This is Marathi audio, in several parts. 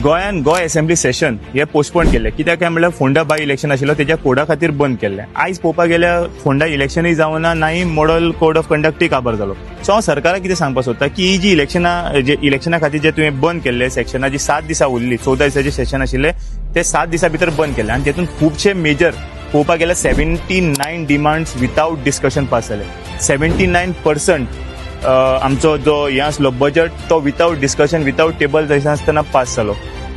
गोंयान गोय असेंब्ली सेशन हे पोस्टपोन केले कित्याक काय म्हणल्यार फोंडा बाय इलेक्शन आशिल्लो तेज्या कोडा खातीर बंद केल्ले. आयज पळोवपाक गेल्यार फोंडा इलेक्शनूय जावना नाही मॉडल कोड ऑफ कंडक्टूय काबार जालो. सो हांव सरकाराक कितें सांगपाक सोदता की ही जी इलेक्शना खातीर जे तुवें बंद केल्ले सेक्शनां जी 7 दिसां उरली 14 दिसांचे सेशन आशिल्ले ते 7 दिसां भितर बंद केले आनी तेतून खुबशे मेजर पळोवपाक गेल्यार 79 डिमांड्स विथआउट डिस्कशन पास जाले. 79% आमचो जो हे आसलो बजट तो विथआउट डिस्कशन विथआउट टेबल आसतना पास जालो.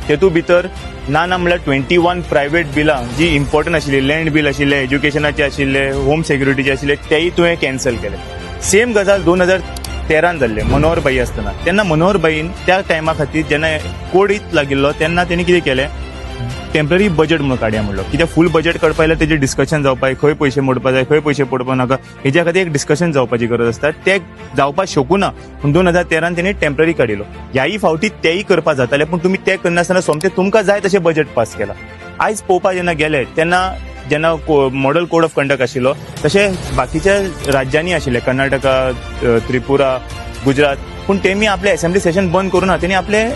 तेतूं भितर ना म्हणल्यार 21 प्रायव्हेट बिलां जी इम्पॉर्टंट आशिल्ली, लँड बील आशिल्ले, एज्युकेशनाचे आशिल्ले, होम सेक्युरिटीचे आशिल्ले तेय तुवें कॅन्सल केले. सेम गजाल 2013 जाल्ले मनोहर भाई आसतना. तेन्ना मनोहर भाईन त्या टायमा खातीर जेन्ना कोड लागिल्लो तेन्ना तेणी कितें केलें, टेम्पररी बजट म्हणून काडया म्हणलो. कित्याक फूल बजट काडपा जाल्यार तेजेर डिस्कशन जावपाक, खंय पयशे मोडपा जाय खंय पयशे पडपा नाका हेज्या खातीर एक डिस्कशन जावपाची गरज आसता. ते जावपाक शकूना पूण 2013 तेणी टेम्पररी काडिल्लो. ह्याय फावटी तेय करपा जाताले पूण तुमी ते करनासतना सोमते तुमकां जाय तशें बजट पास केला. आयज पळोवपाक जेन्ना गेले तेन्ना जेन्ना मॉडल कोड ऑफ कंडक्ट आशिल्लो तशें बाकीच्या राज्यांनी आशिल्ले, कर्नाटका, त्रिपुरा, गुजरात, पूण तेमी आपले असेंब्ली सेशन बंद करून ना, तेणी आपले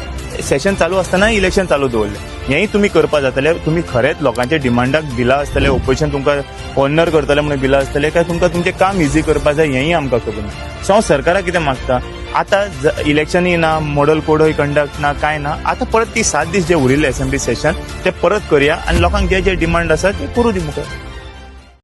सेशन चालू आसतना इलेक्शन चालू दवरले. हेंय तुमी करपा जाताले. तुमी खरेंच लोकांच्या डिमांडाक बिलां आसतले, ऑपोजिशन तुमकां कॉर्नर करतले म्हणून बिलां आसतले काय तुमकां तुमचें काम इझी करपा जाय हेंय आमकां खबर ना. सो हांव सरकाराक कितें मागता, आतां इलेक्शनय ना, मॉडल कोडय कंडक्ट ना, काय ना, आतां परत ती 7 दीस जे उरिल्ले असेंब्ली सेशन ते परत करया आनी लोकांक जे जे डिमांड आसा ते करूं दी मुखार.